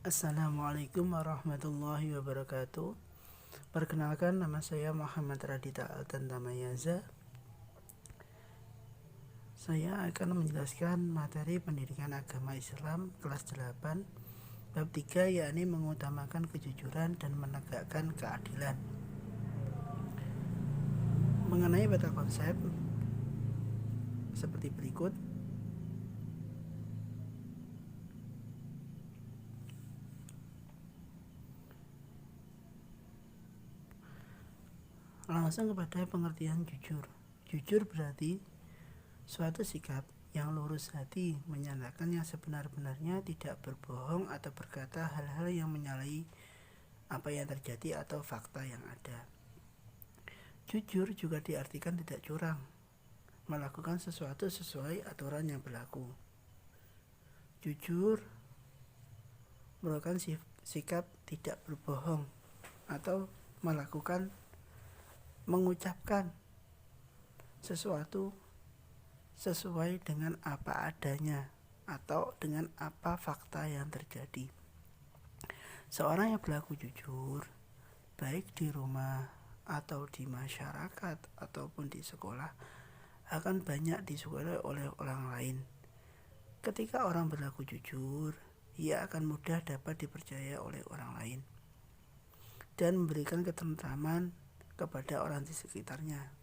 Assalamualaikum warahmatullahi wabarakatuh. Perkenalkan, nama saya Muhammad Radita Altantamayaza. Saya akan menjelaskan materi pendidikan agama Islam kelas 8 bab 3, yakni mengutamakan kejujuran dan menegakkan keadilan. Mengenai beta konsep seperti berikut. Langsung kepada pengertian jujur. Jujur berarti suatu sikap yang lurus hati, menyatakan yang sebenar-benarnya, tidak berbohong atau berkata hal-hal yang menyalahi apa yang terjadi atau fakta yang ada. Jujur juga diartikan tidak curang, melakukan sesuatu sesuai aturan yang berlaku. Jujur merupakan sikap tidak berbohong atau mengucapkan sesuatu sesuai dengan apa adanya atau dengan apa fakta yang terjadi. Seorang yang berlaku jujur, baik di rumah atau di masyarakat ataupun di sekolah, akan banyak disukai oleh orang lain. Ketika orang berlaku jujur, ia akan mudah dapat dipercaya oleh orang lain dan memberikan ketentraman kepada orang di sekitarnya.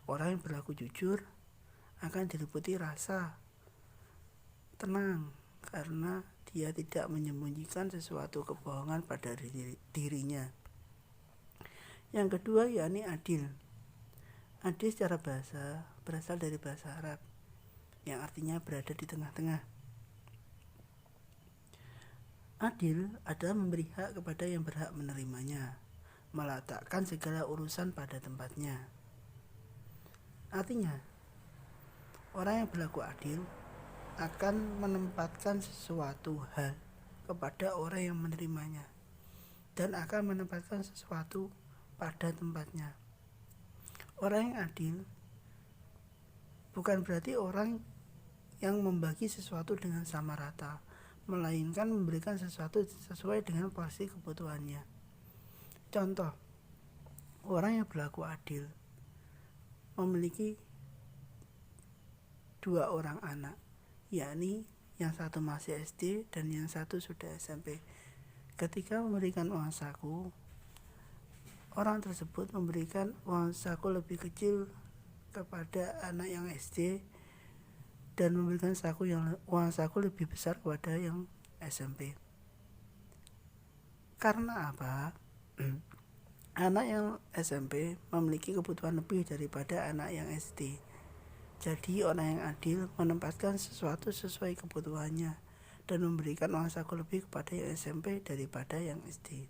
Orang yang berlaku jujur akan diliputi rasa tenang karena dia tidak menyembunyikan sesuatu kebohongan pada dirinya. Yang kedua, yakni adil. Adil secara bahasa berasal dari bahasa Arab yang artinya berada di tengah-tengah. Adil adalah memberi hak kepada yang berhak menerimanya, meletakkan segala urusan pada tempatnya. Artinya, orang yang berlaku adil akan menempatkan sesuatu hal kepada orang yang menerimanya dan akan menempatkan sesuatu pada tempatnya. Orang yang adil bukan berarti orang yang membagi sesuatu dengan sama rata, melainkan memberikan sesuatu sesuai dengan porsi kebutuhannya. Contoh, orang yang berlaku adil memiliki 2 orang anak, yakni yang satu masih SD dan yang satu sudah SMP. Ketika memberikan uang saku, orang tersebut memberikan uang saku lebih kecil kepada anak yang SD dan memberikan uang saku lebih besar kepada yang SMP. Karena apa? Anak yang SMP memiliki kebutuhan lebih daripada anak yang SD. Jadi orang yang adil menempatkan sesuatu sesuai kebutuhannya dan memberikan uang saku lebih kepada yang SMP daripada yang SD.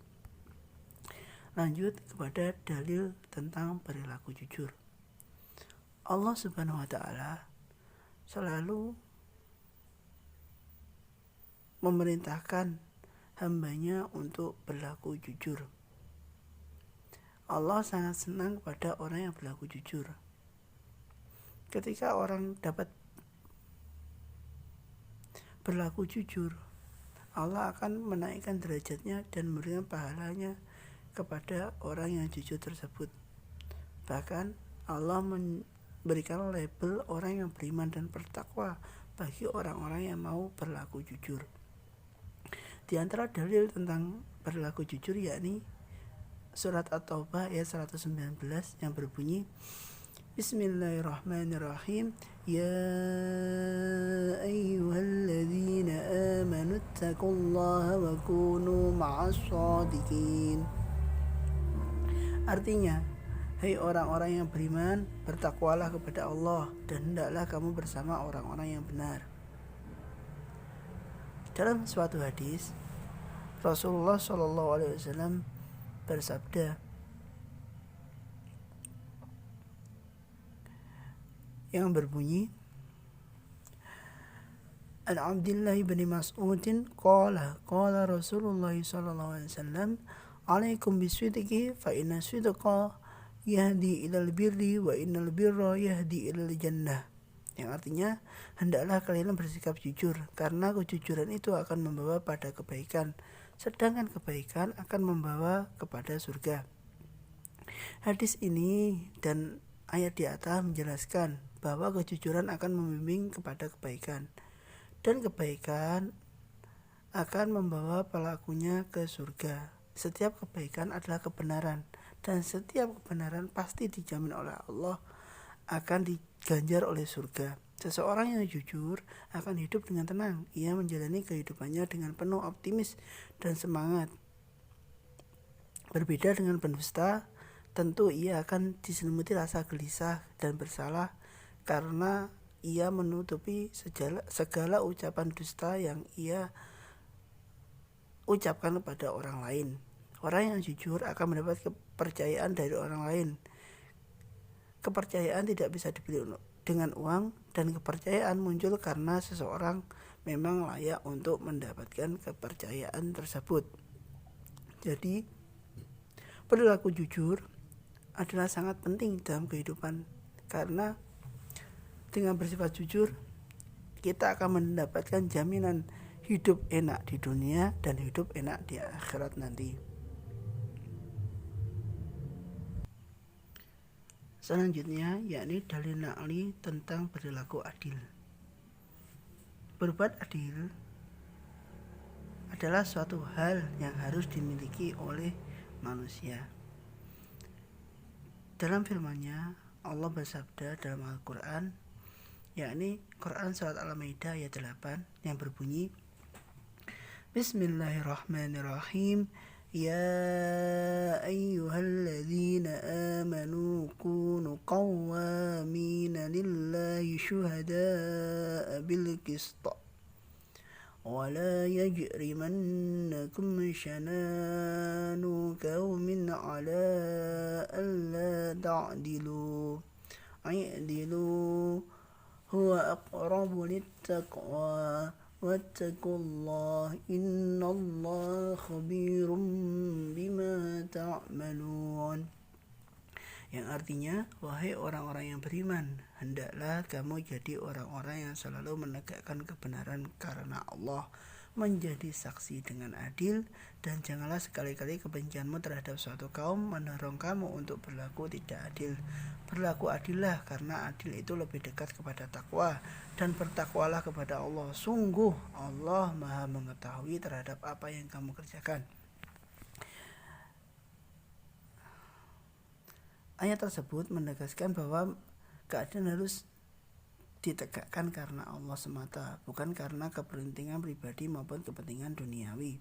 Lanjut kepada dalil tentang perilaku jujur. Allah Subhanahu wa Ta'ala selalu memerintahkan hambanya untuk berlaku jujur. Allah sangat senang kepada orang yang berlaku jujur. Ketika orang dapat berlaku jujur, Allah akan menaikkan derajatnya dan memberikan pahalanya kepada orang yang jujur tersebut. Bahkan Allah memberikan label orang yang beriman dan bertakwa bagi orang-orang yang mau berlaku jujur. Di antara dalil tentang berlaku jujur yakni surat At-Taubah ayat 119 yang berbunyi, Bismillahirrahmanirrahim. Ya ayyuhalladzina amanu taqullaha wa kunu ma'as shadiqin. Artinya, hai orang-orang yang beriman, bertakwalah kepada Allah dan hendaklah kamu bersama orang-orang yang benar. Dalam suatu hadis, Rasulullah SAW bersabda yang berbunyi, An Abdullah bin Mas'udin qala Rasulullah SAW, alaikum bisidqi fa inna sidqa yahdi ilal birri wa innal birra yahdi ilal jannah. yang artinya hendaklah kalian bersikap jujur, karena kejujuran itu akan membawa pada kebaikan, sedangkan kebaikan akan membawa kepada surga. Hadis ini dan ayat di atas menjelaskan bahwa kejujuran akan membimbing kepada kebaikan, dan kebaikan akan membawa pelakunya ke surga. Setiap kebaikan adalah kebenaran, dan setiap kebenaran pasti dijamin oleh Allah akan diganjar oleh surga. Seseorang yang jujur akan hidup dengan tenang. Ia menjalani kehidupannya dengan penuh optimis dan semangat. Berbeda dengan pendusta, tentu ia akan diselimuti rasa gelisah dan bersalah karena ia menutupi segala ucapan dusta yang ia ucapkan kepada orang lain. Orang yang jujur akan mendapat kepercayaan dari orang lain. Kepercayaan tidak bisa dibeli dengan uang, dan kepercayaan muncul karena seseorang memang layak untuk mendapatkan kepercayaan tersebut. Jadi, perilaku jujur adalah sangat penting dalam kehidupan, karena dengan bersifat jujur kita akan mendapatkan jaminan hidup enak di dunia dan hidup enak di akhirat nanti. Selanjutnya yakni dalil naqli tentang perilaku adil. Berbuat adil adalah suatu hal yang harus dimiliki oleh manusia. Dalam firman-Nya Allah bersabda dalam Al-Quran, yakni Quran surat Al-Maidah ayat 8 yang berbunyi, Bismillahirrahmanirrahim. Ya ayyuhalladzina amanu kunu qawwamina lillahi syuhada'a bil qist wa la yajrimannakum shananu qaumin ala alla ta'dilu i'dilu huwa aqrabu littaqwa wattaqullah innallaha khabirum bima ta'malun. Yang artinya, wahai orang-orang yang beriman, hendaklah kamu jadi orang-orang yang selalu menegakkan kebenaran karena Allah, menjadi saksi dengan adil, dan janganlah sekali-kali kebencianmu terhadap suatu kaum mendorong kamu untuk berlaku tidak adil. Berlaku adillah, karena adil itu lebih dekat kepada takwa, dan bertakwalah kepada Allah. Sungguh Allah Maha mengetahui terhadap apa yang kamu kerjakan. Ayat tersebut menegaskan bahwa keadilan harus ditegakkan karena Allah semata, bukan karena kepentingan pribadi maupun kepentingan duniawi.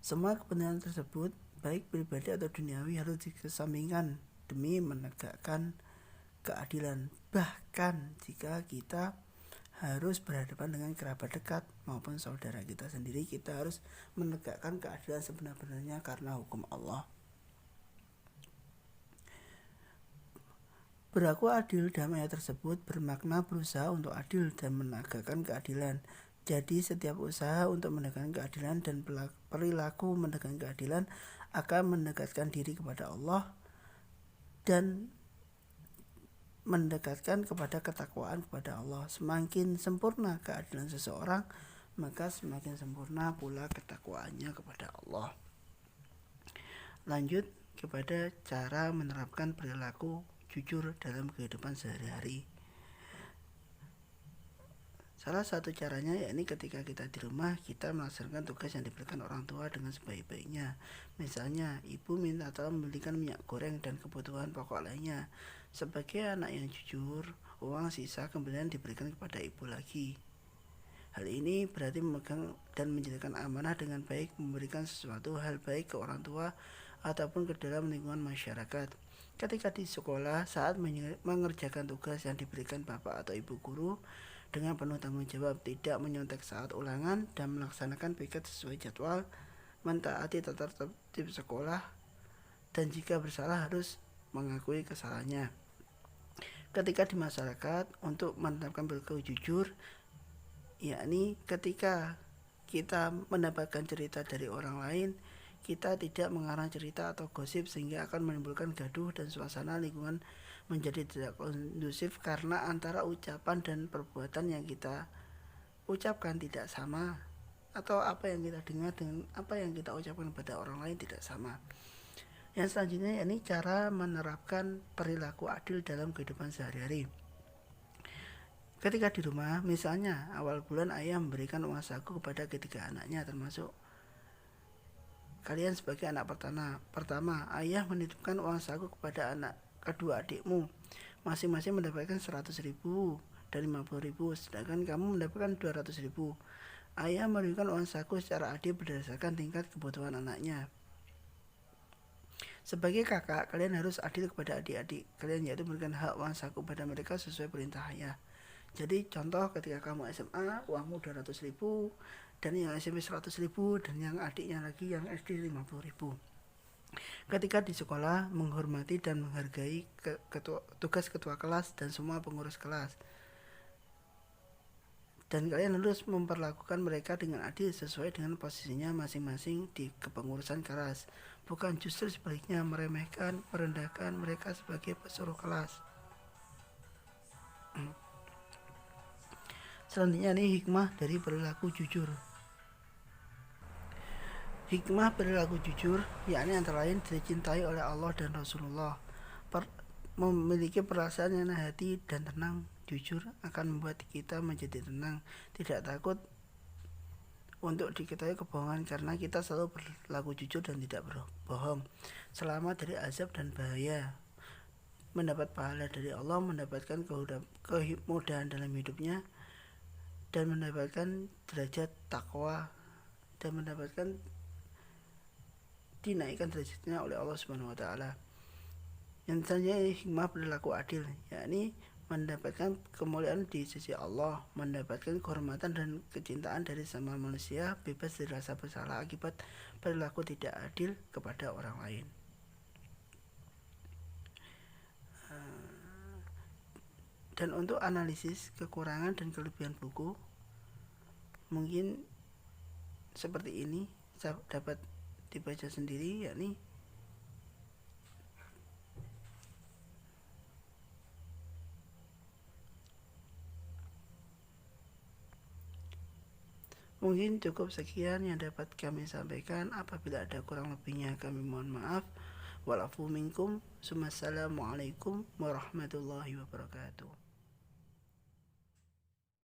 Semua kepentingan tersebut, baik pribadi atau duniawi, harus dikesampingkan demi menegakkan keadilan. Bahkan jika kita harus berhadapan dengan kerabat dekat maupun saudara kita sendiri, kita harus menegakkan keadilan sebenar-benarnya karena hukum Allah. Berlaku adil dalam ayat tersebut bermakna berusaha untuk adil dan menegakkan keadilan. Jadi setiap usaha untuk menegakkan keadilan dan perilaku menegakkan keadilan akan mendekatkan diri kepada Allah dan mendekatkan kepada ketakwaan kepada Allah. Semakin sempurna keadilan seseorang, maka semakin sempurna pula ketakwaannya kepada Allah. Lanjut kepada cara menerapkan perilaku jujur dalam kehidupan sehari-hari. Salah satu caranya yakni ketika kita di rumah, kita melaksanakan tugas yang diberikan orang tua dengan sebaik-baiknya. Misalnya, ibu minta tolong membelikan minyak goreng dan kebutuhan pokok lainnya. Sebagai anak yang jujur, uang sisa kemudian diberikan kepada ibu lagi. Hal ini berarti memegang dan menjalankan amanah dengan baik, memberikan sesuatu hal baik ke orang tua ataupun ke dalam lingkungan masyarakat. Ketika di sekolah, saat mengerjakan tugas yang diberikan bapak atau ibu guru dengan penuh tanggung jawab, tidak menyontek saat ulangan, dan melaksanakan piket sesuai jadwal, mentaati tata tertib sekolah, dan jika bersalah harus mengakui kesalahannya. Ketika di masyarakat, untuk menerapkan perilaku jujur, yakni ketika kita mendapatkan cerita dari orang lain, kita tidak mengarang cerita atau gosip sehingga akan menimbulkan gaduh dan suasana lingkungan menjadi tidak kondusif karena antara ucapan dan perbuatan yang kita ucapkan tidak sama, atau apa yang kita dengar dengan apa yang kita ucapkan pada orang lain tidak sama. Yang selanjutnya ini cara menerapkan perilaku adil dalam kehidupan sehari-hari. Ketika di rumah, misalnya awal bulan ayah memberikan uang saku kepada ketiga anaknya, termasuk kalian sebagai anak pertama. Ayah menitipkan uang saku kepada anak kedua adikmu, masing-masing mendapatkan 100.000 dan 50.000, sedangkan kamu mendapatkan 200.000. Ayah memberikan uang saku secara adil berdasarkan tingkat kebutuhan anaknya. Sebagai kakak, kalian harus adil kepada adik-adik kalian, yaitu memberikan hak uang saku kepada mereka sesuai perintah ayah. Jadi contoh ketika kamu SMA, uangmu 200.000, dan yang SMP 100.000, dan yang adiknya lagi yang SD 50.000. Ketika di sekolah, menghormati dan menghargai tugas ketua kelas dan semua pengurus kelas. Dan kalian harus memperlakukan mereka dengan adil sesuai dengan posisinya masing-masing di kepengurusan kelas, bukan justru sebaliknya meremehkan, merendahkan mereka sebagai pesuruh kelas. Selanjutnya ini hikmah dari perilaku jujur. Hikmah perilaku jujur yakni antara lain dicintai oleh Allah dan Rasulullah, memiliki perasaan yang hati dan tenang. Jujur akan membuat kita menjadi tenang, tidak takut untuk diketahui kebohongan, karena kita selalu berlaku jujur dan tidak berbohong. Selamat dari azab dan bahaya, mendapat pahala dari Allah, mendapatkan kemudahan dalam hidupnya, dan mendapatkan derajat takwa, dan mendapatkan dinaikkan derajatnya oleh Allah Subhanahu wa taala. Yang selanjutnya hikmah perilaku adil, yakni mendapatkan kemuliaan di sisi Allah, mendapatkan kehormatan dan kecintaan dari sama manusia, bebas dari rasa bersalah akibat perilaku tidak adil kepada orang lain. Dan untuk analisis kekurangan dan kelebihan buku, mungkin seperti ini dapat dibaca sendiri, yakni mungkin cukup sekian yang dapat kami sampaikan. Apabila ada kurang lebihnya kami mohon maaf. Walafu minkum. Assalamualaikum warahmatullahi wabarakatuh.